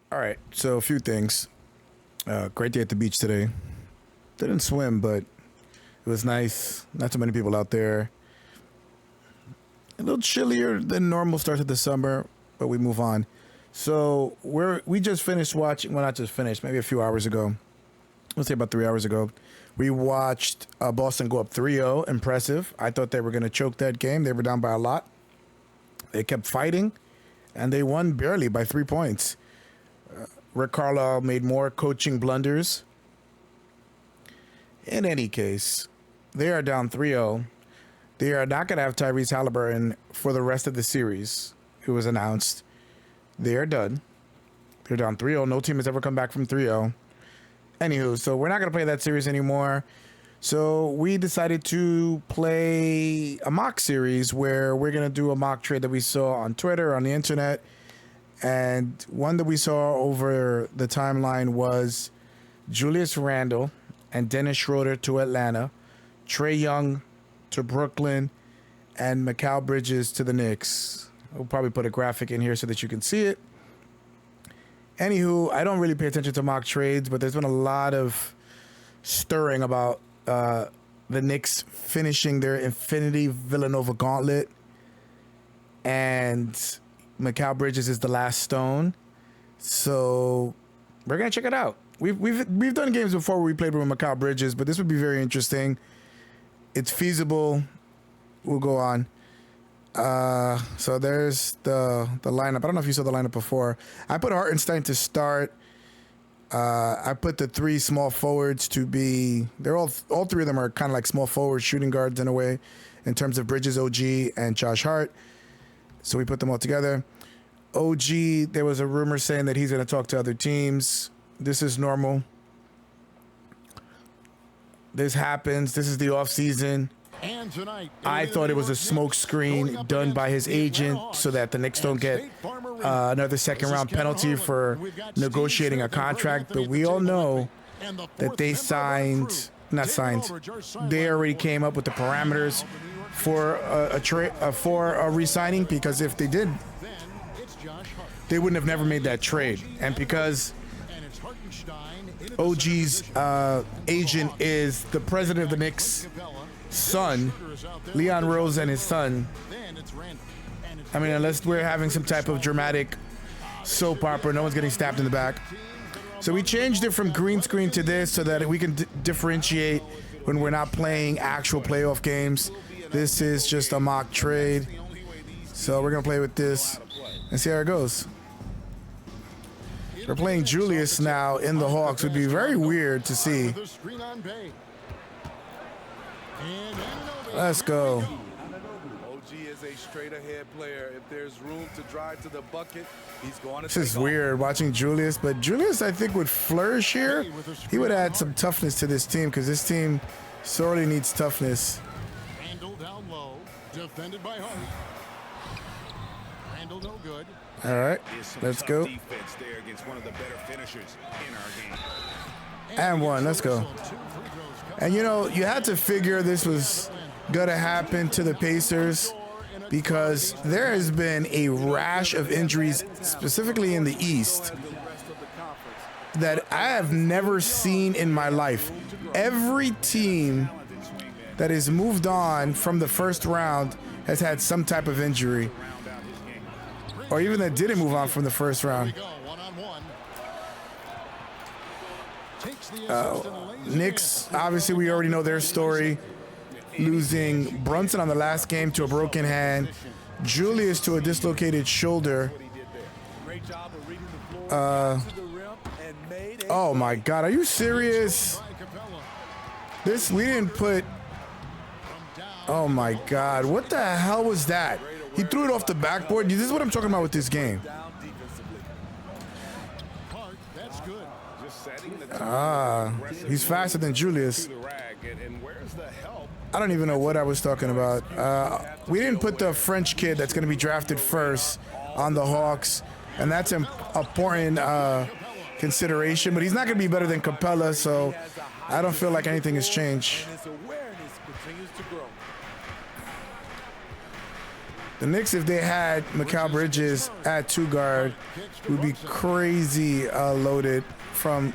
All right, so a few things. Great day at the beach today. Didn't swim, but it was nice. Not too many people out there. A little chillier than normal start of the summer, but we move on. So we just finished watching. Well, not just finished. Maybe a few hours ago. Let's say about 3 hours ago. We watched Boston go up 3-0. Impressive. I thought they were going to choke that game. They were down by a lot. They kept fighting, and they won barely by 3 points. Rick Carlisle made more coaching blunders. In any case, they are down 3-0. They are not going to have Tyrese Halliburton for the rest of the series. It was announced. They are done. They're down 3-0. No team has ever come back from 3-0. Anywho, so we're not going to play that series anymore. So we decided to play a mock series where we're going to do a mock trade that we saw on Twitter, on the internet. And one that we saw over the timeline was Julius Randle and Dennis Schroeder to Atlanta, Trae Young to Brooklyn, and Mikal Bridges to the Knicks. We'll probably put a graphic in here so that you can see it. Anywho, I don't really pay attention to mock trades, but there's been a lot of stirring about the Knicks finishing their Infinity Villanova gauntlet, and Mikal Bridges is the last stone. So we're gonna check it out. We've done games before where we played with Mikal Bridges, but this would be very interesting. It's feasible. We'll go on. So there's the lineup. I don't know if you saw the lineup before. I put Hartenstein to start. I put the three small forwards to be. They're all three of them are kind of like small forwards, shooting guards in a way, in terms of Bridges, OG, and Josh Hart. So we put them all together. OG, there was a rumor saying that he's going to talk to other teams. This is normal. This happens. This is the off season. I thought it was a smoke screen done by his agent so that the Knicks don't get another second round penalty for negotiating a contract. But we all know that they they already came up with the parameters for a re-signing, because if they did, they wouldn't have never made that trade. And because OG's agent is the president of the Knicks' son, Leon Rose, and his son, I mean, unless we're having some type of dramatic soap opera, no one's getting stabbed in the back. So we changed it from green screen to this so that we can differentiate when we're not playing actual playoff games. This is just a mock trade. So we're going to play with this and see how it goes. We're playing Julius now in the Hawks. It would be very weird to see. Let's go. OG is a straight ahead player. If there's room to drive to the bucket, he's going to. This is weird watching Julius, but Julius, I think, would flourish here. He would add some toughness to this team because this team sorely needs toughness. Randle down low, defended by Hart. Randle no good. All right, let's go. Defense there against one of the better finishers in our game. And one, let's go. And you know, you had to figure this was gonna happen to the Pacers because there has been a rash of injuries, specifically in the East, that I have never seen in my life. Every team that has moved on from the first round has had some type of injury, or even that didn't move on from the first round. Knicks, obviously we already know their story, losing Brunson on the last game to a broken hand, Julius to a dislocated shoulder. Oh my God, are you serious? We didn't put, oh my God, what the hell was that? He threw it off the backboard. This is what I'm talking about with this game. He's faster than Julius. I don't even know what I was talking about. We didn't put the French kid that's going to be drafted first on the Hawks, and that's an important consideration, but he's not going to be better than Capella, so I don't feel like anything has changed. The Knicks, if they had Mikal Bridges at 2 guard, would be crazy loaded from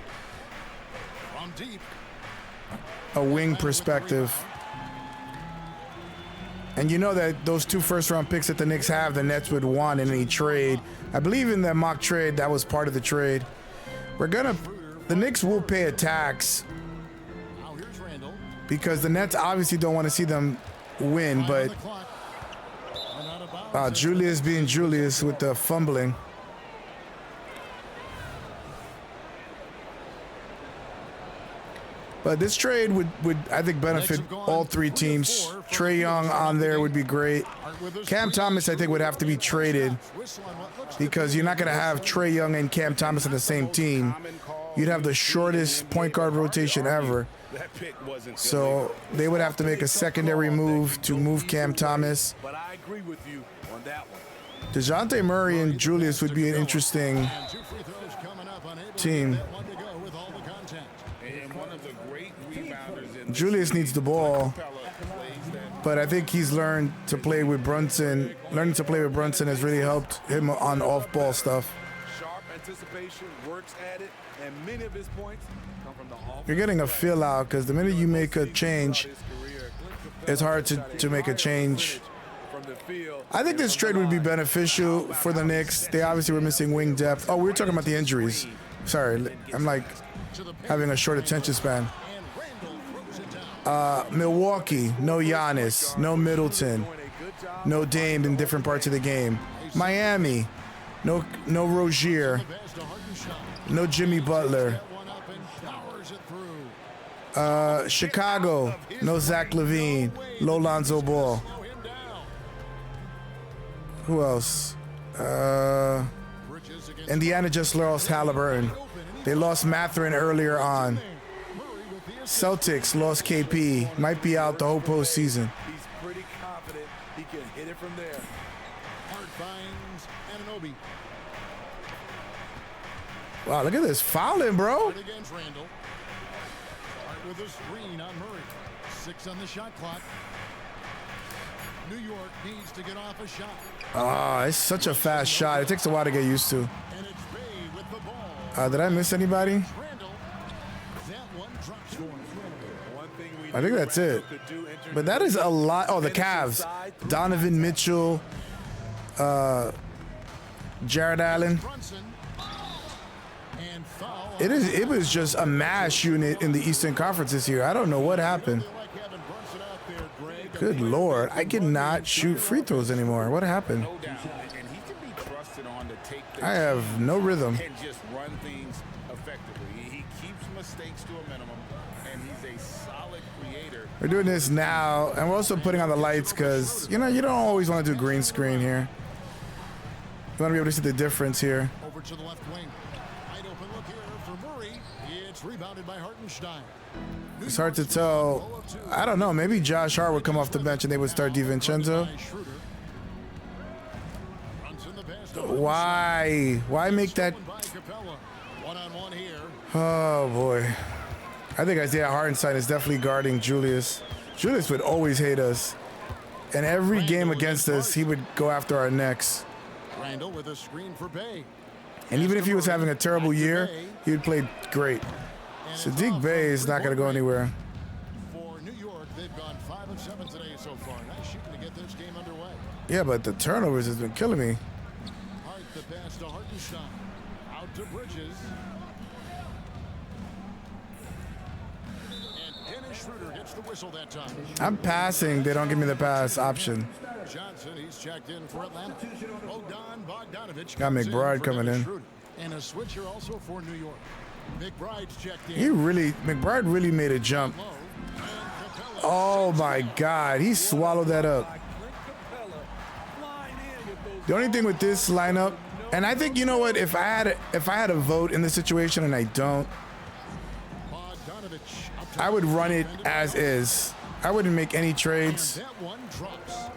a wing perspective. And you know that those 2 first-round picks that the Knicks have, the Nets would want in any trade. I believe in that mock trade, that was part of the trade. The Knicks will pay a tax because the Nets obviously don't want to see them win, but Julius being Julius with the fumbling. But this trade would I think benefit all 3 teams. Trae Young on there would be great. Cam Thomas I think would have to be traded because you're not going to have Trae Young and Cam Thomas on the same team. You'd have the shortest point guard rotation ever. So they would have to make a secondary move to move Cam Thomas. But I agree with you on that one. DeJounte Murray and Julius would be an interesting team. Julius needs the ball, but I think he's learned to play with Brunson. Learning to play with Brunson has really helped him on off-ball stuff. Sharp anticipation, works at it, and many of his points come from the off. You're getting a feel out because the minute you make a change, it's hard to make a change. I think this trade would be beneficial for the Knicks. They obviously were missing wing depth. Oh, we were talking about the injuries. Sorry, I'm like having a short attention span. Milwaukee, no Giannis, no Middleton, no Dame in different parts of the game. Miami, no Rozier, no Jimmy Butler. Chicago, no Zach LaVine, no Lonzo Ball. Who else? Indiana just lost Halliburton. They lost Mathurin earlier on. Celtics lost KP. Might be out the whole postseason. He's pretty confident he can hit it from there. Hart finds Anunoby. Wow, look at this fouling, bro. Right against Randall. Hart with a screen on Murray. 6 on the shot clock. New York needs to get off a shot. Oh, it's such a fast shot. It takes a while to get used to. And it's Bay with the ball. Did I miss anybody? Randall. That one drops for him. I think that's it. But that is a lot. Oh, the Cavs. Donovan Mitchell, Jared Allen. It was just a mash unit in the Eastern Conference this year. I don't know what happened. Good Lord. I cannot shoot free throws anymore. What happened? I have no rhythm. Can just run things effectively. He keeps mistakes to a minimum, and he's a solid creator. We're doing this now, and we're also putting on the lights because, you know, you don't always want to do green screen here. You want to be able to see the difference here. Over to the left wing. Wide open look here for Murray. It's rebounded by Hartenstein. It's hard to tell. I don't know. Maybe Josh Hart would come off the bench and they would start DiVincenzo. Why? Why make that? Oh, boy. I think Isaiah Hartenstein is definitely guarding Julius. Julius would always hate us. And every game against us, he would go after our necks. Randall with a screen for Bay. And even if he was having a terrible year, he would play great. Sadiq Bey is not going to go anywhere. For New York, they've gone 5 of 7 today so far. Nice shooting to get this game underway. Yeah, but the turnovers has been killing me. Hart the pass to Hartenstein. Out to Bridges. And Dennis Schroeder gets the whistle that time. I'm passing. They don't give me the pass option. Johnson, he's checked in for Atlanta. Bogdanovich Got McBride coming in. And a switcher also for New York. McBride's checked in. McBride really made a jump. Oh my God, he swallowed that up. The only thing with this lineup, and I think, you know what, if I had a vote in this situation, and I don't, I would run it as is. I wouldn't make any trades.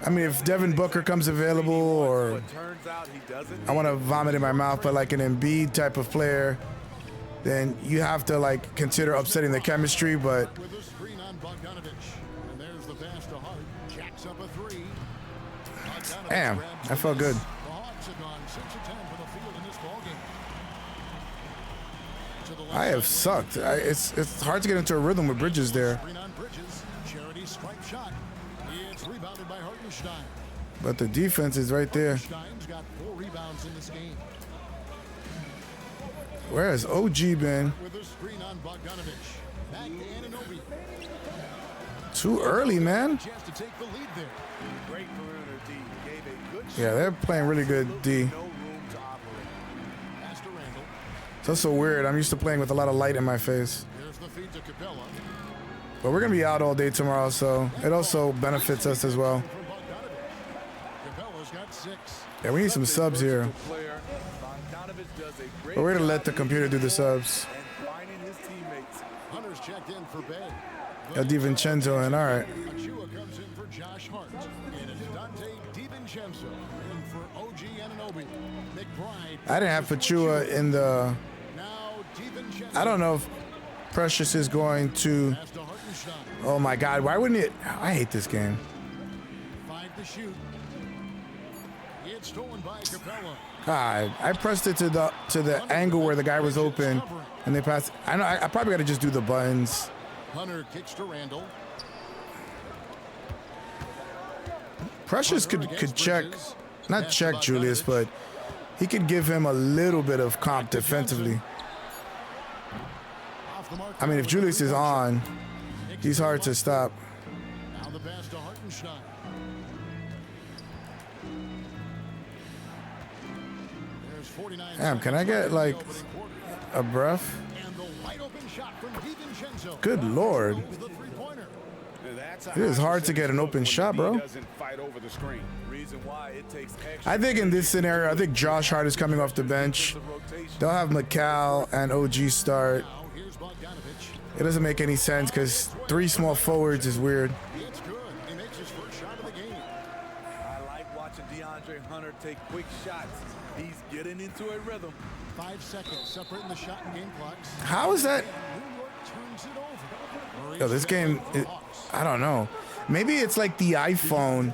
I mean, if Devin Booker comes available, or I want to vomit in my mouth, but like an Embiid type of player, then you have to like consider upsetting the chemistry. But With a screen on Bogdanovich. And there's the pass to Hart. Jacks up a 3. Damn, that felt good. The Hawks have gone 6 of 10 for the field in this ballgame. To the left I have side sucked. It's hard to get into a rhythm with Bridges there. Screen on Bridges. Charity stripe shot. It's rebounded by Hartenstein. But the defense is right there. Hartenstein's got 4 rebounds in this game. Where has OG been? With a screen on Bogdanovich. Back to Anunoby. Too early, man. Chance to take the lead there. Great perimeter D. Gave a good Yeah, they're playing really good D. no room to operate. Pass to Randall. It's also weird. I'm used to playing with a lot of light in my face. Here's the feed to Capella. But we're going to be out all day tomorrow, so it also benefits us as well. From Bogdanovich. Capella's got 6. Yeah, we need some subs here. Player. Bogdanovich does a great But we're going to job let the computer do the subs. and finding his teammates. Hunter's checked in for Bay. Got DiVincenzo in. All right. Achua comes in for Josh Hart. And it's Dante DiVincenzo in for OG Anunoby. McBride. I didn't have Pachua in the... Now DiVincenzo. I don't know if Precious is going to... Pass to Hartenstein. Oh, my God. Why wouldn't it... I hate this game. 5 to shoot. It's stolen by Capella. God, I pressed it to the angle where the guy was open, and they passed. I know. I probably got to just do the buttons. Hunter kicks to Randall. Precious could check, not check Julius, but he could give him a little bit of comp defensively. Off the mark. I mean, if Julius is on, he's hard to stop. Now the pass to Hartenstein. There's 49 Damn, can I get like a breath? and the wide open shot from DiVincenzo. Good Lord. With the three-pointer. It is hard to get an open shot, bro. Doesn't fight over the screen. Reason why it takes extra I think in this scenario, I think Josh Hart is coming off the bench. rotation. They'll have McCall and OG start. Now here's Bogdanovich. It doesn't make any sense because 3 small forwards is weird. It's good. He makes his first shot of the game. I like watching DeAndre Hunter take quick shots. He's getting into a rhythm. 5 seconds separating the shot and game clocks. How is that? New York turns it over. Yo, this game, I don't know. Maybe it's like the iPhone,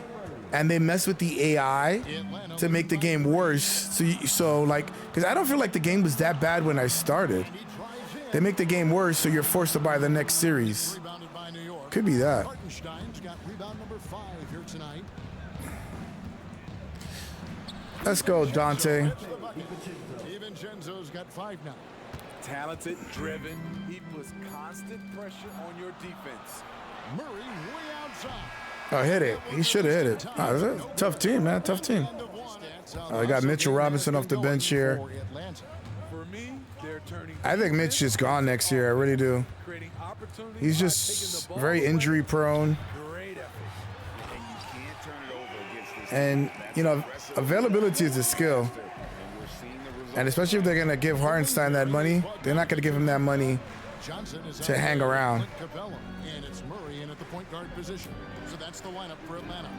and they mess with the AI to make the game worse. So like, because I don't feel like the game was that bad when I started. He drives in. They make the game worse, so you're forced to buy the next series. Rebounded by New York. Could be that. Hartenstein's got rebound number 5 here tonight. Let's go, Dante. Hits the bucket. DiVincenzo's got 5 now. Talented, driven. He puts constant pressure on your defense. Murray way outside. Oh, hit it. He should have hit it. Oh, that's a tough team, man. Tough team. End of one. I got Mitchell Robinson off the bench here. For Atlanta. For me, they're turning. I think Mitch is gone next year. I really do. Creating opportunities He's by just taking the ball very away. injury prone. Great effort. And you can't turn it over against this. And, you know, availability is a skill. And we're seeing the results. And especially if they're going to give Hartenstein that money, they're not going to give him that money Johnson is to out hang there. around. Clint Capella, and it's Murray in at the point guard position. So that's the lineup for Atlanta.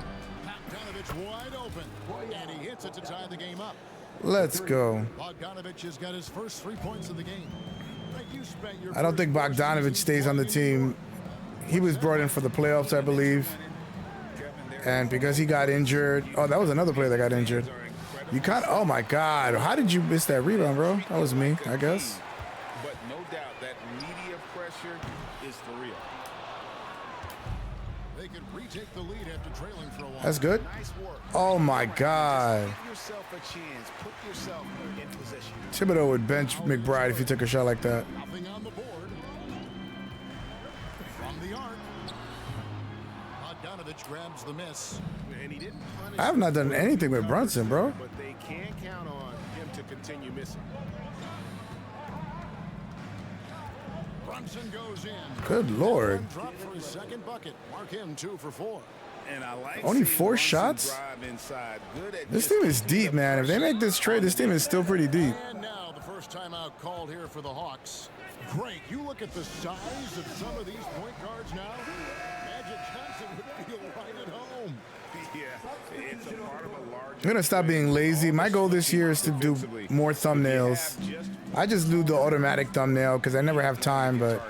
Bogdanovich wide open, and he hits it to tie the game up. Let's go. Bogdanovich has got his first 3 points of the game. Like you spent your I don't think first four Bogdanovich seasons stays on the team. He was brought in for the playoffs, I believe. And because he got injured, oh, that was another player that got injured. You can't, oh my God. How did you miss that rebound, bro? That was me, I guess. But no doubt that media pressure is for real. They could retake the lead after trailing for a while. That's good. Nice work. Oh my God. Give yourself a chance. Put yourself in position. Thibodeau would bench McBride if he took a shot like that. Nothing on the board. From the arc. Bogdanovich grabs the miss. And he didn't punish I have not done anything with Brunson, bro. but they can count on him to continue missing. Brunson goes in. Good Lord. Drop for his second bucket. Mark him 2 for 4. And I like Only seeing 4 Brunson shots? drive inside. Good at This just team is keeping deep, the man. If they pressure. make this trade, this team is still pretty deep. And now the first timeout called here for the Hawks. Great. You look at the size of some of these point guards now. Magic Johnson would feel right at home. Yeah, it's a part of a larger. I'm gonna stop being lazy. My goal this year is to do more thumbnails. I just do the automatic thumbnail because I never have time, but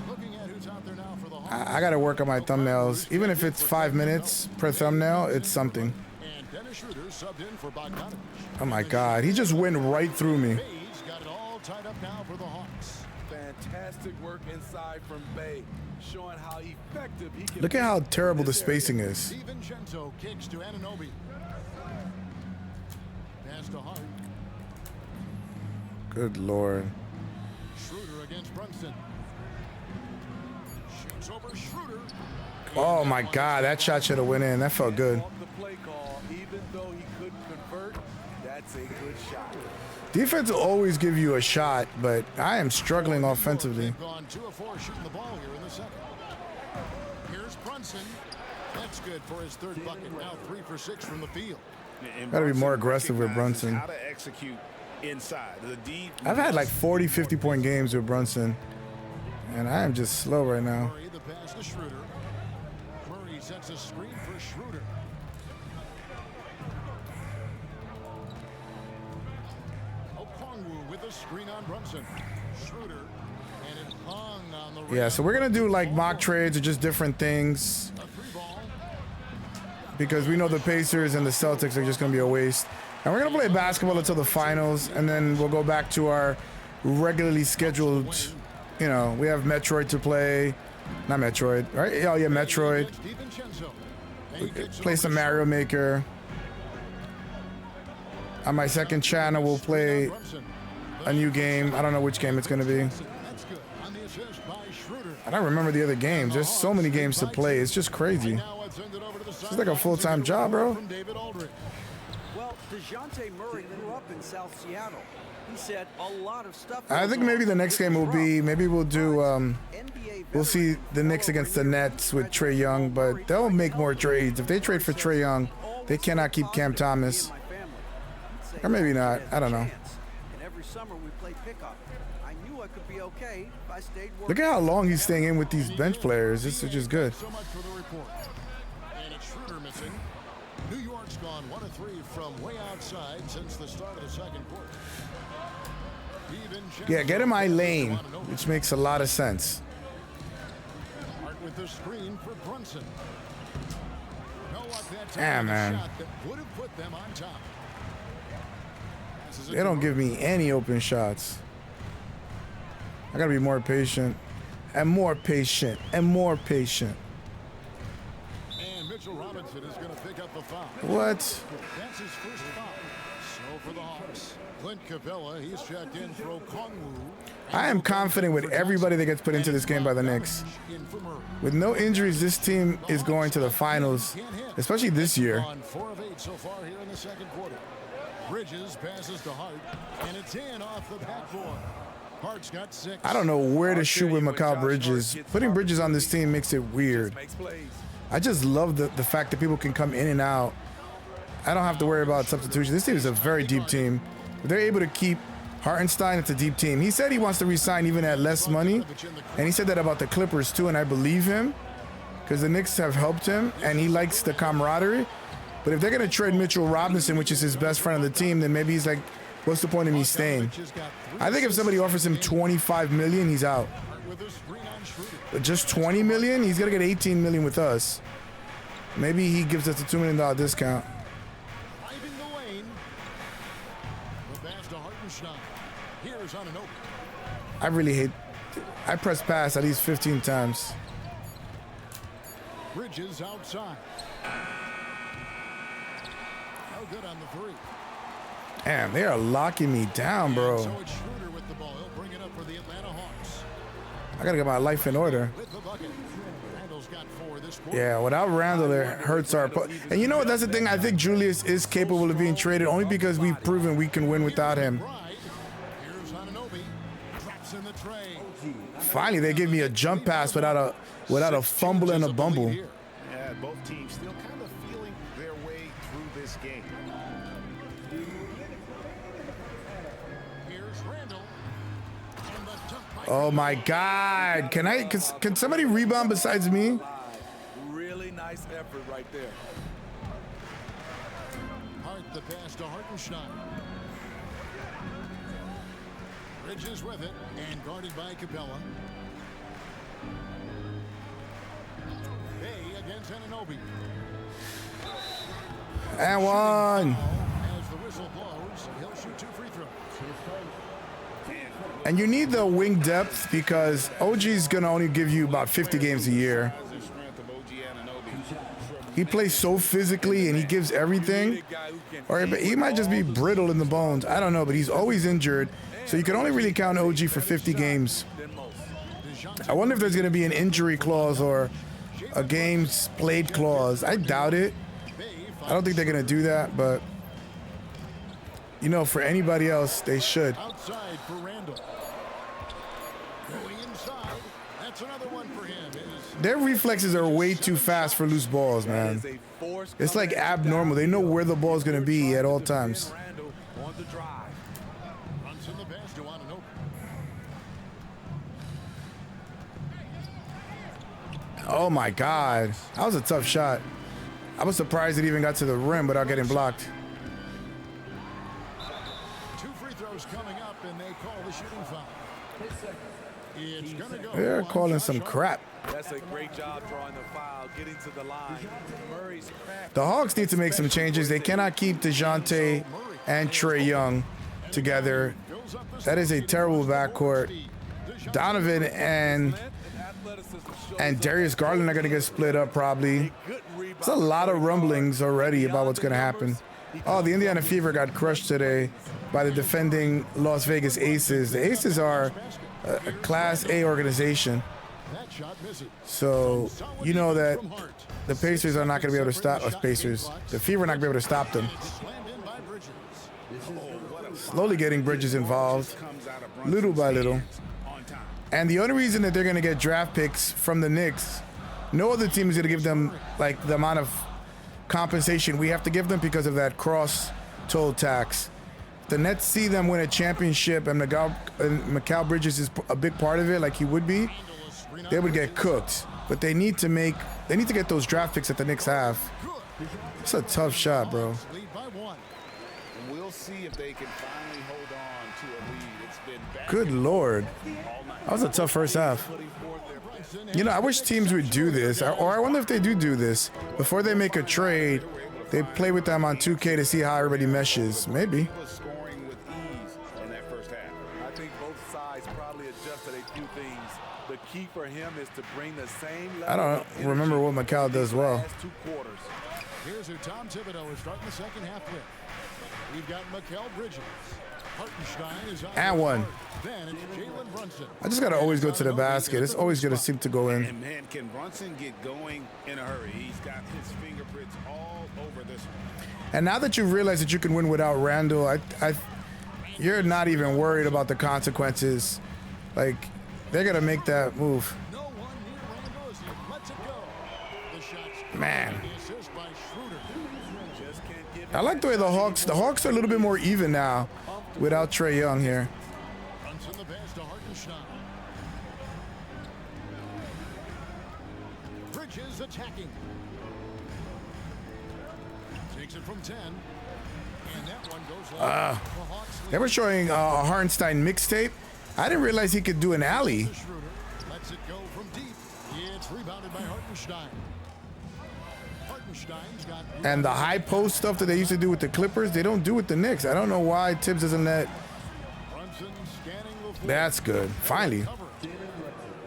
Looking at who's out there now for the Hawks. I gotta work on my thumbnails. Even if it's 5 minutes per thumbnail, it's something. And Schroeder subbed in for Bogdanovich. Oh my God, he just went right through me. Bay's got it all tied up now for the Hawks. Fantastic work inside from Bay, showing how effective he can Look at be how in terrible the this area. spacing is. DiVincenzo kicks to Anunoby. Pass to Hart. Good Lord. Schroeder against Brunson. Shoots over Schroeder. Oh my God, that shot should have went in. That felt good. Off the play call, even though he couldn't convert, that's a good shot. Defense will always give you a shot, but I am struggling offensively. They've gone 2 of 4 shooting the ball here in the second. Here's Brunson. That's good for his third bucket. Now 3 for 6 from the field. And Gotta be more Brunson aggressive with recognizes Brunson. How to execute inside. The D I've had like 40, 50-point games with Brunson, and I am just slow right now. Murray the pass to Schroeder. Murray sets a screen for Schroeder. Okongwu with a screen on Brunson. Schroeder, and it hung on the Yeah, so we're gonna do like mock trades or just different things A 3-ball. because we know the Pacers and the Celtics are just gonna be a waste. And we're gonna play basketball until the finals, and then we'll go back to our regularly scheduled. You know, we have Metroid to play, not Metroid, right? Oh yeah, Metroid. DiVincenzo. And he kicks it Play over some to Mario Maker. On my second channel, we'll play Brunson. a new game. I don't know which game it's gonna be. That's good. On the assist by Schroeder. I don't remember the other games. There's so many games to play. It's just crazy. Now let's send it over to the It's like a full-time job, bro. From David Aldridge. Well, DeJounte Murray grew up in South Seattle. He said a lot of stuff. I think maybe the next game will be, maybe we'll do, we'll see the Knicks against the Nets with Trae Young, but they'll make more trades. If they trade for Trae Young, they cannot keep Cam Thomas. Or maybe not. I don't know. And every summer we play pickup. I knew I could be okay if I stayed Look working. at how long he's staying in with these bench players. This is just good. So much for the report. And it's Schroeder missing. New York's gone 1 of 3 from way outside since the start of the second quarter. DiVincenzo Yeah, get in my lane, which makes a lot of sense. Hart with the screen for Brunson. No luck that time. Yeah, with a man. shot that would have put them on top. This is a They don't give me any open shots. I gotta be more patient. And more patient. And more patient. And Mitchell Robinson is going to pick up the foul. What? That's his first foul. So for the Hawks, Clint Capella, he's checked in for Okongwu. I am confident with everybody that gets put into this game by the Knicks. In for Murray. With no injuries, this team is going to the finals, especially this year. On 4 of 8 so far here in the second quarter. Bridges passes to Hart, and it's in off the backboard. Hart's got 6. I don't know where to I'll shoot tell with you, when Mikal Josh Bridges. Hart gets Putting hot, Bridges on this team makes it weird. Makes plays. I just love the fact that people can come in and out. I don't have to worry about substitution. This team is a very deep team. If they're able to keep Hartenstein, it's a deep team. He said he wants to resign even at less money, and he said that about the Clippers too, and I believe him because the Knicks have helped him, and he likes the camaraderie. But if they're going to trade Mitchell Robinson, which is his best friend on the team, then maybe he's like, what's the point of me staying? I think if somebody offers him $25 million, he's out. With a screen on Schroeder. But just $20 million, he's going to get $18 million with us. Maybe he gives us a $2 million discount. Driving the lane. The pass to Hartenstein. Here's Anunoby. I really hate. I press pass at least 15 times. Bridges outside. No good on the 3. Damn, they are locking me down, bro. So it's Schroeder with the ball. He'll bring it up for the Atlanta Hawks. I gotta get my life in order. With the bucket. Randall's got 4 this quarter. Yeah, without Randall, it hurts our. And you know what? That's the thing. I think Julius is capable of being traded only because we've proven we can win without him. Right. Here's Anunoby. Drops in the tray. Finally, they give me a jump pass without a fumble and a bumble. Yeah, both teams still kind of feeling their way through this game. Here's Randall. And the dunk by Oh my God! Can somebody rebound besides me? Really nice effort right there. Hart the pass to Hartenstein. Bridges with it and guarded by Capella. Bay against Anunoby. And one. As the whistle blows, he'll shoot 2 free throws. And you need the wing depth because OG's going to only give you about 50 games a year. He plays so physically and he gives everything. Or he might just be brittle in the bones. I don't know, but he's always injured. So you can only really count OG for 50 games. I wonder if there's going to be an injury clause or a games played clause. I doubt it. I don't think they're going to do that, but you know, for anybody else, they should. Outside for Randall. Going inside. That's another one for him. Their reflexes are way too fast for loose balls, man. It's like abnormal. They know where the ball's going to be at all times. Brunson the pass to Anunoby. Oh my God. That was a tough shot. I was surprised it even got to the rim without getting blocked. 2 free throws coming up, and they call the shooting foul. It's gonna go. They're calling some crap. That's a great job drawing the foul, getting to the line. Murray's craft. The Hawks need to make some changes. They cannot keep DeJounte and Trae Young together. That is a terrible backcourt. Donovan and Darius Garland are going to get split up probably. There's a lot of rumblings already about what's going to happen. Oh, the Indiana Fever got crushed today by the defending Las Vegas Aces. The Aces are a Class A organization. So you know that the Pacers are not going to be able to stop us. Pacers. The Fever are not going to be able to stop them. Slowly getting Bridges involved, little by little. And the only reason that they're going to get draft picks from the Knicks, no other team is going to give them like the amount of compensation we have to give them because of that cross-toll tax. The Nets see them win a championship and Mikal Bridges is a big part of it, like he would be. They would get cooked, but they need to get those draft picks that the Knicks have. It's a tough shot, bro. We'll see if they can finally hold on to a lead. It's been bad. Good Lord. That was a tough first half. You know, I wish teams would do this, or I wonder if they do this. Before they make a trade, they play with them on 2K to see how everybody meshes. Maybe. Scoring with ease in that first half. I think both sides probably adjusted a few things. The key for him is to bring the same level. I don't remember what Mikal does well. Last 2 quarters. Here's who Tom Thibodeau is starting the second half with. We've got Mikal Bridges. Hartenstein is out. And one. Then it's Jalen Brunson. I just got to always go to the basket. It's always going to seem to go in. And man, can Brunson get going in a hurry? He's got his fingerprints all over this one. And now that you've realized that you can win without Randall, you're not even worried about the consequences. Like, they're going to make that move. No one near Randall as he lets it go. The shots. Man. The assist by Schroeder. Just can't give I like the way the Hawks are a little bit more even now without Trae Young here. Brunson the pass to Hartenstein. Bridges attacking. Takes it from 10. And that one goes long. The Hawks lead. They were showing a Hartenstein mixtape. I didn't realize he could do an alley. Schroeder lets it go from deep. It's rebounded by Hartenstein. Hartenstein's got And the high post stuff that they used to do with the Clippers, they don't do with the Knicks. I don't know why Tibbs doesn't let. Brunson scanning the floor. That's good. Finally. Cover.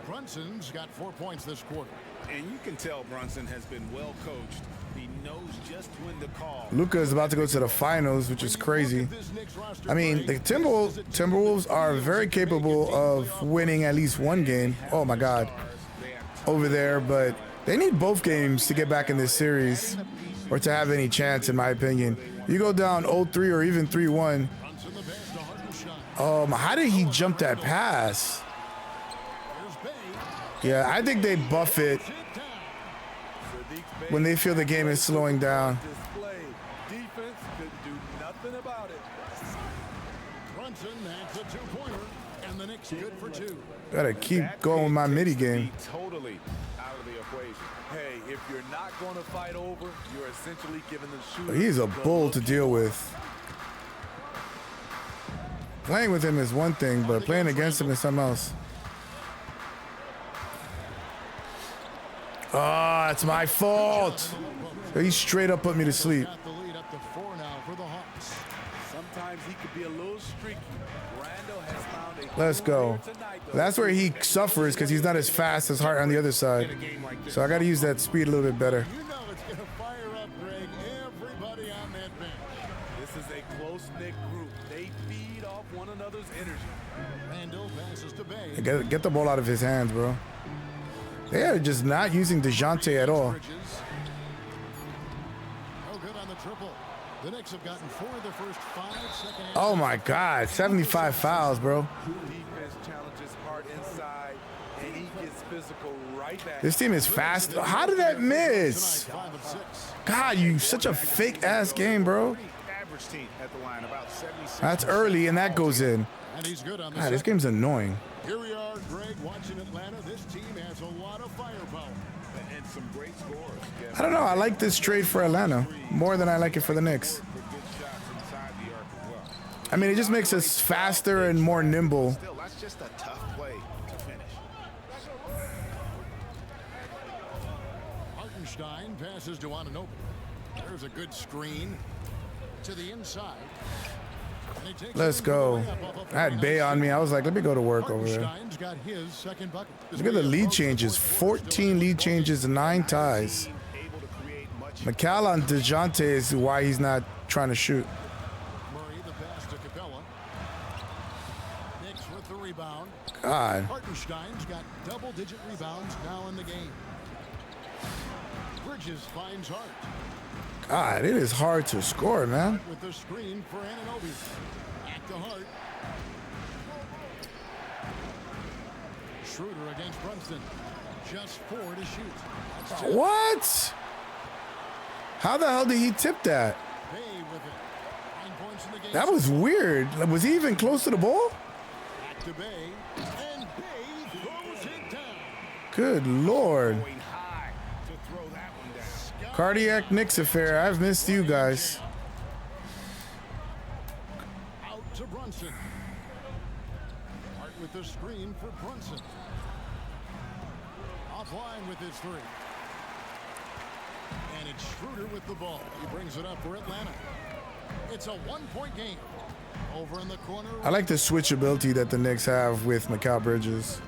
Brunson's got 4 points this quarter. And you can tell Brunson has been well coached. He knows just when to call. Luka is about to go to the finals, which is crazy. I mean, the Timberwolves are very capable of winning at least one game. Oh my God, over there, but they need both games to get back in this series or to have any chance, in my opinion. You go down 0-3 or even 3-1. Brunson the pass to Hartenstein. How did he jump that pass? Here's Bay. Yeah, I think they buff it when they feel the game is slowing down. display. Defense couldn't do nothing about it. Brunson adds a 2-pointer, and the Knicks good for 2. Gotta keep going with my midi game. Totally out of the equation. Hey, if you're not going to fight over, you're essentially giving the shooter. He's a bull to deal with. Playing with him is one thing, but playing against him is something else. Oh, it's my fault. He straight up put me to sleep. Got the lead up he could be a little streaky. Randall has found a Let's go. groove tonight, though. That's where he suffers because he's not as fast as Hart on the other side. So I got to use that speed a little bit better. You know it's going to fire up, Greg. Everybody on that bench. This is a close-knit group. They feed off one another's energy. Randall passes to Bay. Get the ball out of his hands, bro. They are just not using DeJounte at all. Bridges. No good on the triple. The Knicks have gotten 4 of the first 5 second half. Oh my God, 75 fouls, bro. Defense challenges Hart inside, and he gets physical right back. This team is fast. How did that miss? Tonight, 5 of 6. God, you such a fake ass game, bro. Average team at the line, about 76. That's early and that goes in. And he's good on the God, this second. game's annoying. Here we are, Greg, watching Atlanta. This team has a lot of firepower. And some great scores. I don't know. I like this trade for Atlanta more than I like it for the Knicks. For good shots inside the arc as well. I mean, it just makes us faster and more nimble. Still, that's just a tough play to finish. Hartenstein passes to Anunoby. There's a good screen to the inside. And he takes Let's it go. up I had Bay on me. I was like, let me go to work over there. Hartenstein's got his second bucket. Look at the lead changes. 14 lead changes, 9 ties. Able to create much. McCall on DeJounte is why he's not trying to shoot. Murray, the pass to Capella. Knicks with the rebound. God. Hartenstein's got double-digit rebounds now in the game. Bridges finds Hart God, it is hard to score, man. with the screen for Anunoby. Back to Hart. Schroeder against Brunson. Just 4 to shoot. That's 2. What? How the hell did he tip that? Bay with it. 9 points in the game. That was weird. Was he even close to the ball? Back to Bay. And Bay throws it down. Good Lord. Going high to throw that one down. Cardiac Knicks affair. I've missed you guys. Out to Brunson. Hart with the screen for Brunson. Offline with his 3. And it's Schroeder with the ball. He brings it up for Atlanta. It's a 1-point game. Over in the corner. I like the switchability that the Knicks have with Mikal Bridges.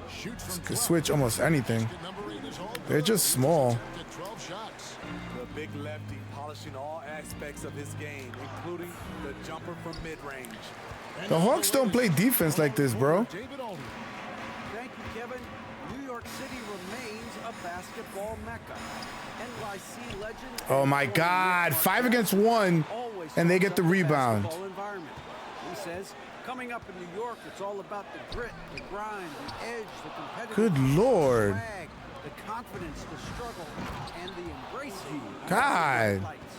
Shoots from Could 12. switch almost anything. Basket number 8 is all They're good. just small. Get 12 shots. The big lefty polishing all aspects of his game, including the jumper from mid-range. And The Hawks don't play defense like this, bro. David Aldridge. Thank you, Kevin. New York City remains a basketball mecca. NYC legend. Oh my God. 5 against 1. Always And they talks get the up rebound. basketball environment. He says, coming up in New York, it's all about the grit, the grind, the edge, the competitive. Good Lord. swag, the confidence, the struggle, and the embracing. of God. the lights.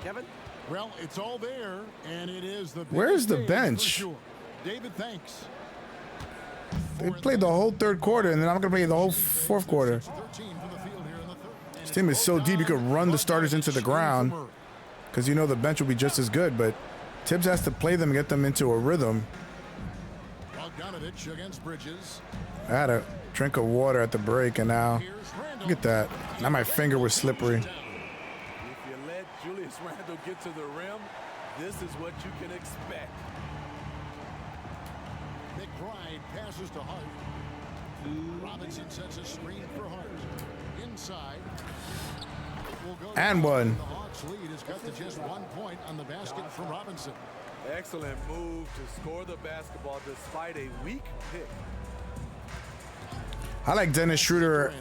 Kevin? Well, it's all there, and it is the Where's biggest the stage bench? for sure. David, thanks. They played the whole third quarter, and then I'm going to play the whole fourth quarter. 13 from the field here in the third. This team is so deep, you could run the starters into the ground because you know the bench will be just as good, but Tibbs has to play them and get them into a rhythm. Bogdanovich against Bridges. I had a drink of water at the break, and now Here's Randall. look at that. Now my finger was slippery. If you let Julius Randle get to the rim, this is what you can expect. McBride passes to Hart. Robinson sets a screen for Hart. Inside. Will go to And Hart. one. The Hawks lead is cut to just 1 point on the basket from Robinson. Excellent move to score the basketball despite a weak pick. I like Dennis Schroeder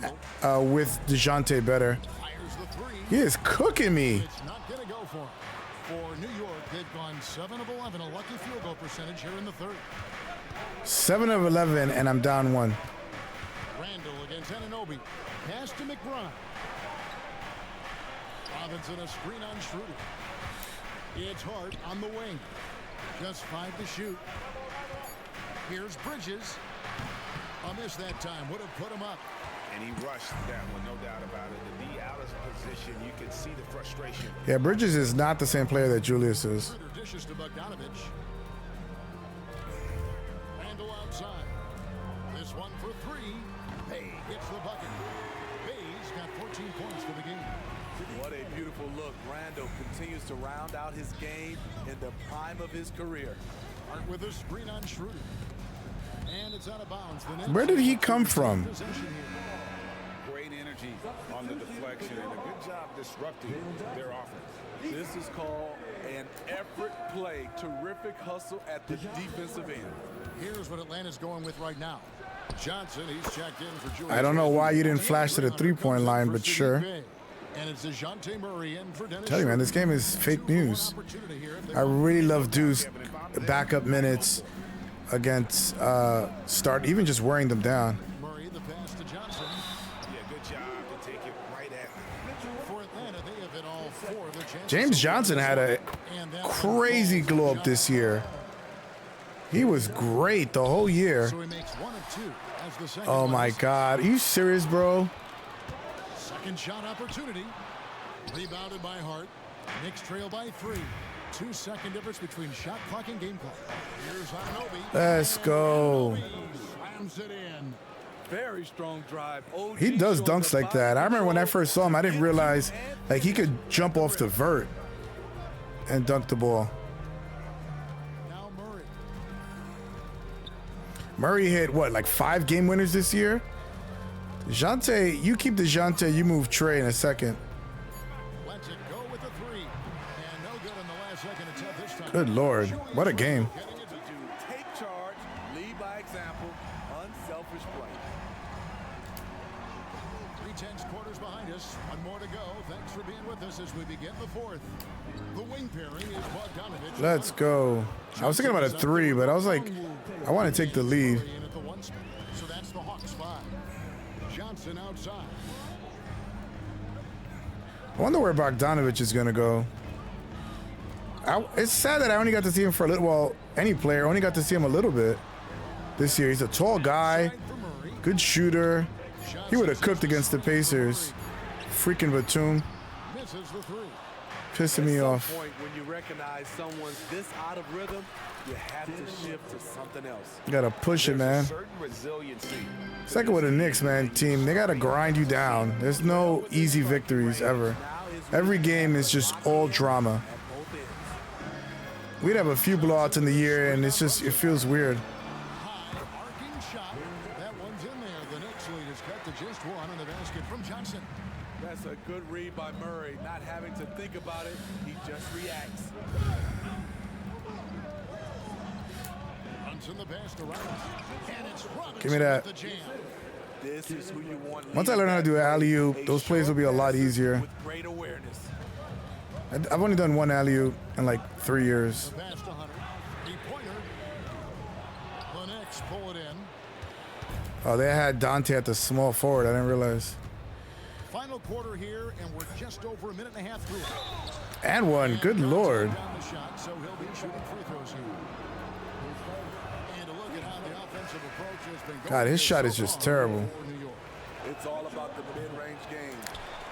with DeJounte better. Fires the 3. He is cooking me. It's not going to go for him. For New York, they've gone 7 of 11, a lucky field goal percentage here in the third. 7 of 11, and I'm down 1. Randall against Anunoby. Pass to McBride. Robinson a screen on Schroeder. It's Hart on the wing. Just 5 to shoot. Here's Bridges. A miss that time. Would have put him up. And he rushed that one, no doubt about it. To be out of position, you could see the frustration. Yeah, Bridges is not the same player that Julius is. Schroeder dishes to Bogdanovich. Randall outside. This one for 3. Bay gets the bucket. Bay's got 14 points for the game. What a beautiful look. Randall continues to round out his game in the prime of his career. Hart with a screen on Schroeder. And it's out of bounds. Where did he come from? Great energy on the deflection and a good job disrupting their offense. This is called an effort play. Terrific hustle at the defensive end. Here's what Atlanta's going with right now. Johnson, he's checked in for Julius. I don't know why you didn't flash to the three-point line, but sure. And it's DeJounte Murray in for Dennis. Tell you, man, this game is fake news. I really love Deuce backup minutes against even just wearing them down. Murray, the pass to Johnson. Yeah, good job to take it right at him. For Atlanta, they have hit all 4 of their chances. James Johnson had a crazy glow up this year. He was great the whole year. So he makes 1 of 2 as the second. Oh my God, are you serious, bro? Second shot opportunity. Rebounded by Hart. Knicks trail by 3. 2-second difference between shot clock and game clock. Here's Anunoby. Let's go. Slams it in. Very strong drive. OG He does shows dunks the like that. I remember when I first saw him, I didn't realize like he could jump off the vert and dunk the ball. Now Murray. Murray hit what, like 5 game winners this year? DeJounte, you keep DeJounte, you move Trey in a second. Lets it go with the 3. And no good in the last second attempt this time. Good Lord, what a game. Take charge, lead by example, unselfish play. 3/10 quarters behind us. 1 more to go. Thanks for being with us as we begin the 4th. The wing pairing is Bogdanovich. Let's go. I was thinking about a 3, but I was like, I want to take the lead. At the 1 spot. So that's the Hawks 5. Johnson outside. I wonder where Bogdanovich is going to go. It's sad that I only got to see him for a little, well, any player, only got to see him a little bit this year. He's a tall guy, good shooter. He would have cooked against the Pacers. Freaking Batum. Misses the 3. Pissing me off. At some point, when you recognize someone's this out of rhythm, you have to shift to something else. You gotta push it, man. Certain resiliency. It's like with a Knicks, man, team. They gotta grind you down. There's no easy victories ever. Every game is just all drama. We'd have a few blowouts in the year, and it's just, it feels weird. High arcing shot. That one's in there. The Knicks lead is cut to just 1 on the basket from Johnson. That's a good read by Murray. Not having to think about it, he just reacts. Runs in the pass to Robinson. And it's Robinson. Give me that. with the jam. This is who you want. Once I learn how to do an alley-oop, those plays will be a lot easier. With great awareness. I've only done one alley-oop in like 3 years. The pass to Hunter. 3-pointer. The Knicks pull it in. Oh, they had Dante at the small forward. I didn't realize. Final quarter here, and we're just over 1.5 minutes through it. And one. Good Lord. Down the shot, so he'll be shooting free throws here. And a look at how the offensive approach has been going. God, his shot is so just far terrible. for New York. It's all about the mid-range game.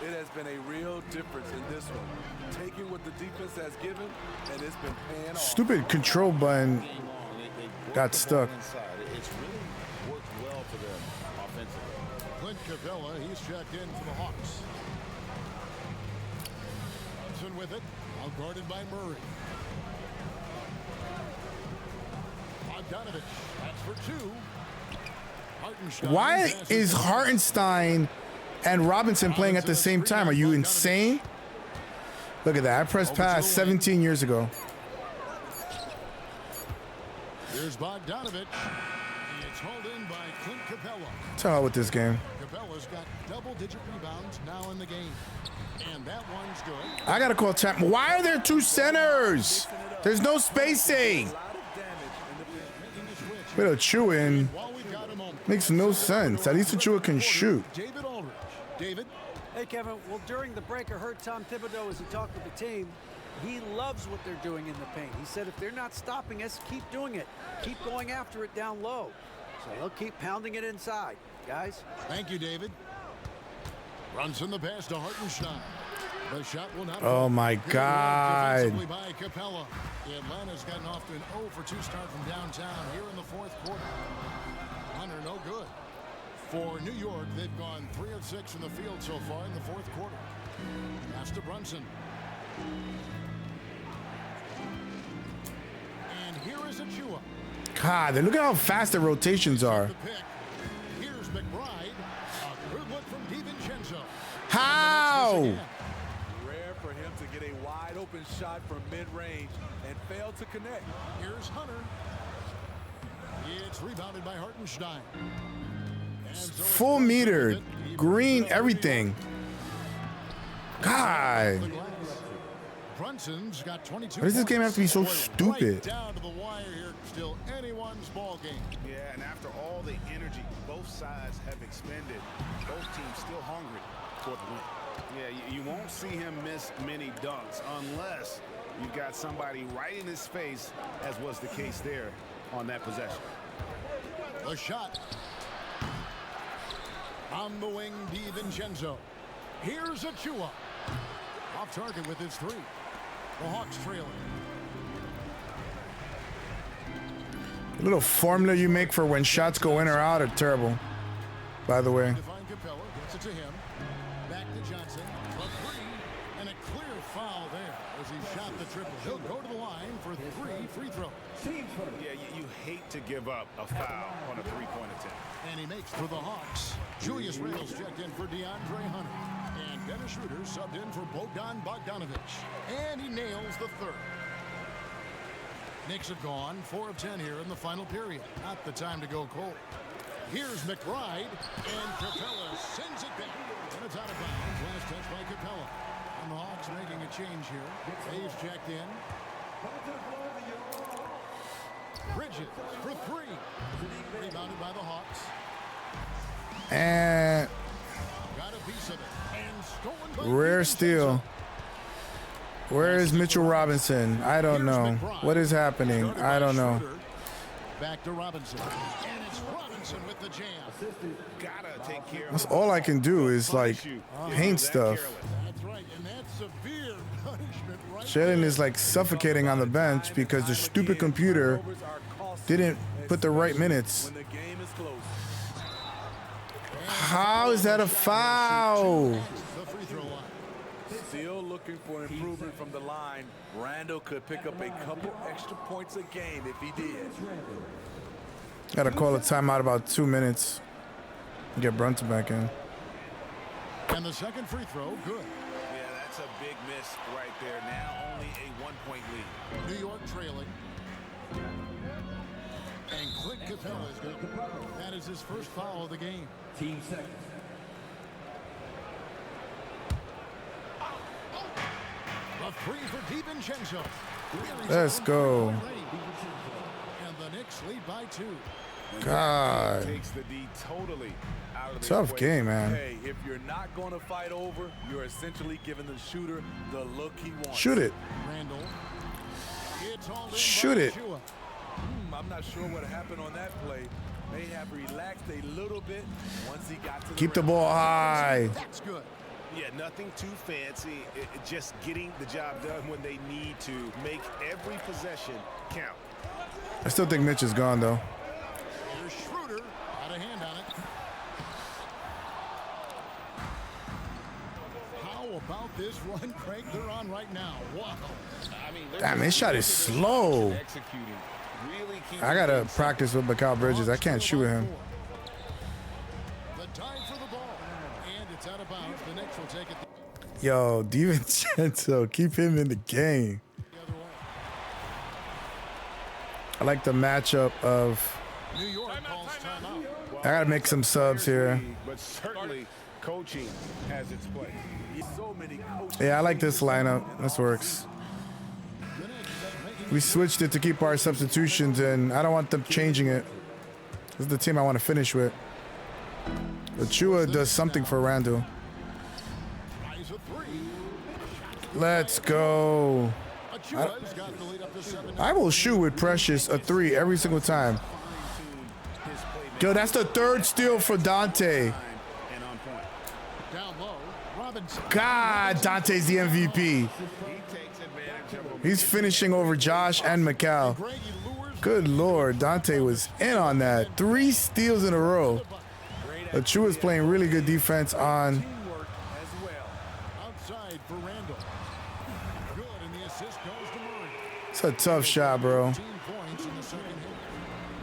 It has been a real difference in this one. Taking what the defense has given, and it's been paying off. Stupid control button got stuck. It's really worked well for them offensively. Clint Capella, he's checked in for the Hawks. Johnson with it, out guarded by Murray. Bogdanovich, that's for 2. Hartenstein Why passes is to- Hartenstein and Robinson playing at the same time? Are you insane? Look at that. I pressed pass 17 years ago. Here's Bogdanovich. It's hauled in by Clint Capella. To hell with this game. Capella's got double-digit rebounds now in the game. And that one's good. I gotta call time. Why are there 2 centers? There's no spacing. Bit of chewing While we've got a moment. makes no sense. At least Achua can shoot. David Aldridge. David? Hey, Kevin. Well, during the break, I heard Tom Thibodeau as he talked with the team. He loves what they're doing in the paint. He said if they're not stopping us, keep doing it. Keep going after it down low. So he'll keep pounding it inside. Guys? Thank you, David. Runs in the pass to Hartenstein. The shot will not. Oh my Good work God. defensively by Capella. Atlanta's gotten off to an 0 for 2 start from downtown here in the 4th quarter. Hunter, no good. For New York, they've gone 3 of 6 in the field so far in the 4th quarter. Pass to Brunson. And here is Achua. God, look at how fast the rotations are. The pick. Here's McBride. A good look from DiVincenzo. How? Rare for him to get a wide open shot from mid-range and fail to connect. Here's Hunter. It's rebounded by Hartenstein. And so it's Full meter, green, everything. God. Brunson's got 22. Why does this game have to be so points. stupid? Right down to the wire here. Still anyone's ball game. Yeah, and after all the energy both sides have expended, both teams still hungry for the win. Yeah, you won't see him miss many dunks unless you've got somebody right in his face, as was the case there on that possession. The shot. On the wing, DiVincenzo. Here's Achua. Off target with his three. The Hawks trailing. The little formula you make for when shots go in or out are terrible, by the way. Define Capella, gets it to him. Back to Johnson. A three. And a clear foul there as he shot the triple. He'll go to the line for 3 free throws. Yeah, you hate to give up a foul on a three-point attempt. And he makes for the Hawks. Julius Randle's checked in for DeAndre Hunter. And Dennis Schroeder subbed in for Bogdan Bogdanovic. And he nails the third. Knicks have gone 4 of 10 here in the final period. Not the time to go cold. Here's McBride. And Capella sends it back. And it's out of bounds. Last touch by Capella. And the Hawks making a change here. Hayes checked in. Bridges for 3. Rebounded by the Hawks. And Got a piece of it. And stolen by rare DiVincenzo. steal. Where is Mitchell Robinson? I don't know. What is happening? I don't know. Back to Robinson. And it's Robinson with the jam. Gotta take care of That's all I can do is like paint stuff. That's right. And that's severe punishment right Jalen is like suffocating on the bench because the stupid computer didn't put the right minutes. When the game is close. How is that a foul? the free throw line. Still looking for improvement from the line. Randle could pick up a couple extra points a game if he did. Gotta call a timeout about 2 minutes. Get Brunson back in. And the second free throw, good. Yeah, that's a big miss right there. Now only a 1-point lead. New York trailing. And Clint Capella is good. That is his first foul of the game. Team second. A three for DiVincenzo. Let's go. And the Knicks lead by 2. God. Takes the D totally out of the Tough equation. game, man. Hey, if you're not going to fight over, you're essentially giving the shooter the look he wants. Shoot it. Randall. It's all in Shoot by it. Achua. I'm not sure what happened on that play. May have relaxed a little bit once he got to Keep the rim. ball high. That's good. Yeah, nothing too fancy. Just getting the job done when they need to. Make every possession count. I still think Mitch is gone though. Here's Schroeder. Got a hand on it. How about this run, Craig, they're on right now? Wow. I mean, Damn, his shot is slow. executing. Really keep I gotta practice with Mikal Bridges. I can't shoot with him. The time for the ball. And it's out of bounds. The Knicks will take it Yo, DiVincenzo, keep him in the game. the other way. I like the matchup of. New York calls timeout. I gotta make some subs here. But certainly coaching has its place. So many coaches. Yeah, I like this lineup. This works. The Knicks making We switched it to keep our substitutions, and I don't want them changing it. This is the team I want to finish with. Achua does something for Randall. rise of 3. Let's go. Achua's got the lead up to 7. I will shoot with Precious a 3 every single time. Yo, that's the third steal for Dante. And on point. Down low. Robinson. God, Dante's the MVP. He takes advantage of He's finishing over Josh and Mikal. Greggy lures. Good Lord, Dante was in on that. 3 steals in a row. Achua's playing really good defense on Teamwork as well. It's a tough shot, bro. 15 points in the second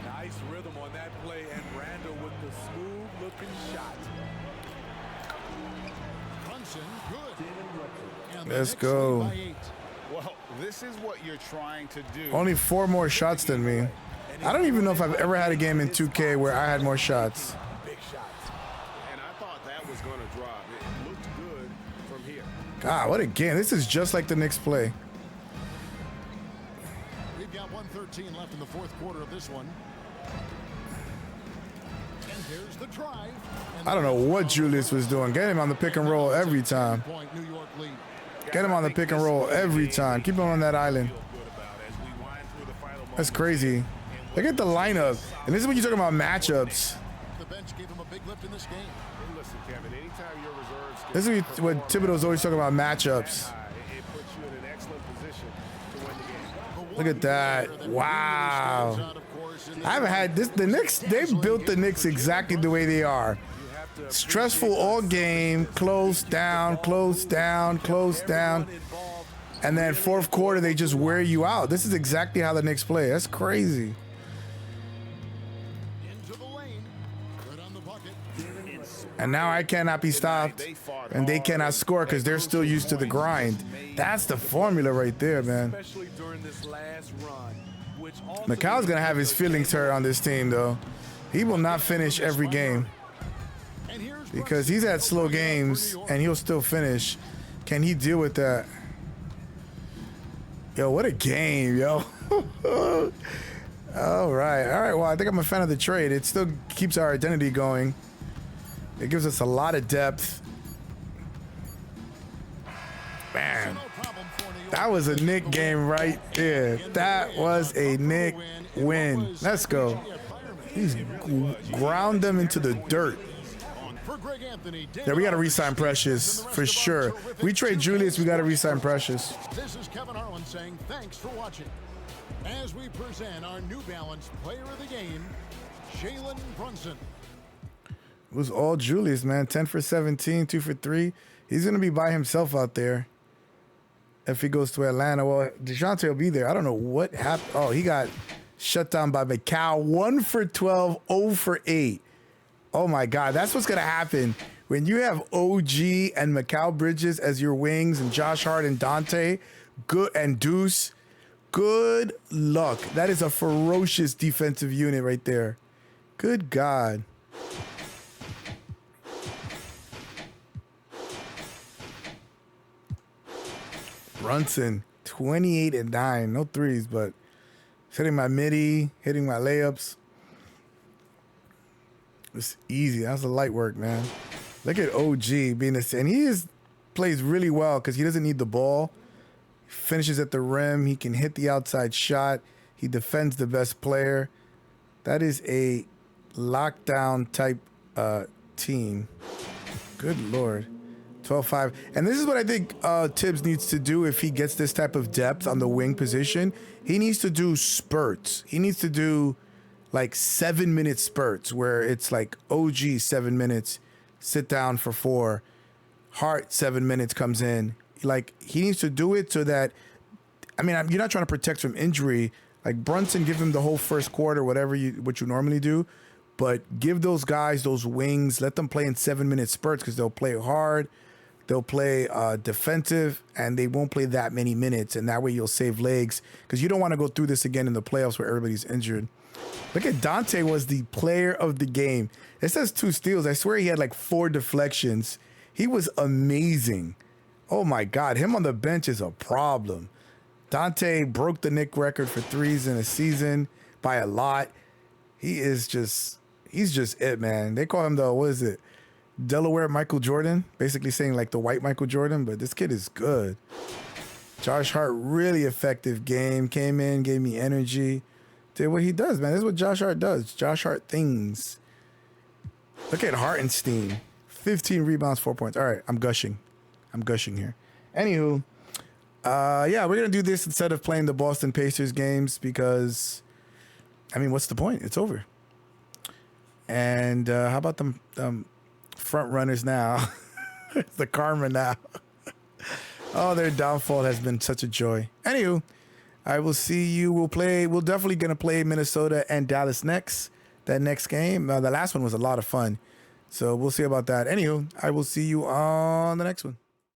half. Nice rhythm on that play, and Randall with the smooth-looking shot. Brunson, good. And the Let's Knicks go. lead by 8. Well, this is what you're trying to do. Only 4 more shots than me. I don't even know if I've ever had a game in 2K where I had more shots. Big shots. And I thought that was going to drop. It looked good from here. God, what a game. This is just like the Knicks play. We've got 1:13 left in the fourth quarter of this one. And here's the drive. And I don't know what Julius was doing. Get him on the pick and roll every time. Point New York lead. Get him on the pick and roll every time. Keep him on that island. Feel good about as we wind through the final That's moments. crazy. Look at the lineup. And this is when you're talking about matchups. The bench gave him a big lift in this game. And listen, Kevin, anytime your reserves This is what Thibodeau's always talking about, matchups. it puts you in an excellent position to win the game. Look at that. Wow. I haven't had this. The Knicks, they built the Knicks exactly the way they are. Stressful all game, close down, close down, close down. And then fourth quarter, they just wear you out. This is exactly how the Knicks play. That's crazy. Into the lane. Good on the bucket. And now I cannot be stopped. And they cannot score because they're still used to the grind. That's the formula right there, man. Especially during this last run, which also Macau's going to have his feelings hurt on this team, though. He will not finish every game And here's because he's had slow games and he'll still finish. Can he deal with that? Yo, what a game, yo. All right. Well, I think I'm a fan of the trade. It still keeps our identity going. It gives us a lot of depth. Man, no problem for New York. that was a Knick game right there. That was a Knick win. Let's go. He's ground them into the dirt. For Greg Anthony, Yeah, we got to re-sign Precious for sure. We trade Julius, we got to re-sign Precious. This is Kevin Harlan saying thanks for watching. As we present our New Balance Player of the Game, Jalen Brunson. It was all Julius, man. 10 for 17, 2 for 3. He's going to be by himself out there if he goes to Atlanta. Well, DeJounte will be there. I don't know what happened. Oh, he got shut down by Macau. 1 for 12, 0 for 8. Oh, my God. That's what's going to happen. When you have OG and Macau Bridges as your wings and Josh Hart and Dante and Deuce, good luck. That is a ferocious defensive unit right there. Good God. Brunson, 28 and 9. No threes, but hitting my midi, hitting my layups. It's easy. That's the light work, man. Look at OG being this, and plays really well because he doesn't need the ball. Finishes at the rim. He can hit the outside shot. He defends the best player. That is a lockdown type team. Good Lord. 12-5. And this is what I think Tibbs needs to do if he gets this type of depth on the wing position. He needs to do spurts. He needs to do like 7-minute spurts where it's like OG 7 minutes, sit down for 4, Hart 7 minutes comes in. Like he needs to do it so that, I mean, you're not trying to protect from injury. Like Brunson, give him the whole first quarter, what you normally do, but give those guys those wings. Let them play in 7-minute spurts because they'll play hard. They'll play defensive, and they won't play that many minutes, and that way you'll save legs because you don't want to go through this again in the playoffs where everybody's injured. Look at Dante was the player of the game. It says 2 steals. I swear he had like 4 deflections. He was amazing. Oh, my God. Him on the bench is a problem. Dante broke the Knick record for threes in a season by a lot. He's just it, man. They call him Delaware Michael Jordan, basically saying like the white Michael Jordan, but this kid is good. Josh Hart, really effective game. Came in, gave me energy. Did what he does, man. This is what Josh Hart does. Josh Hart things. Look at Hartenstein. 15 rebounds, 4 points. All right, I'm gushing here. Anywho, yeah, we're going to do this instead of playing the Boston Pacers games because, I mean, what's the point? It's over. And how about them front runners now? The karma now. Oh, their downfall has been such a joy. Anywho, I will see you. We're definitely going to play Minnesota and Dallas next. That next game. The last one was a lot of fun. So we'll see about that. Anywho, I will see you on the next one.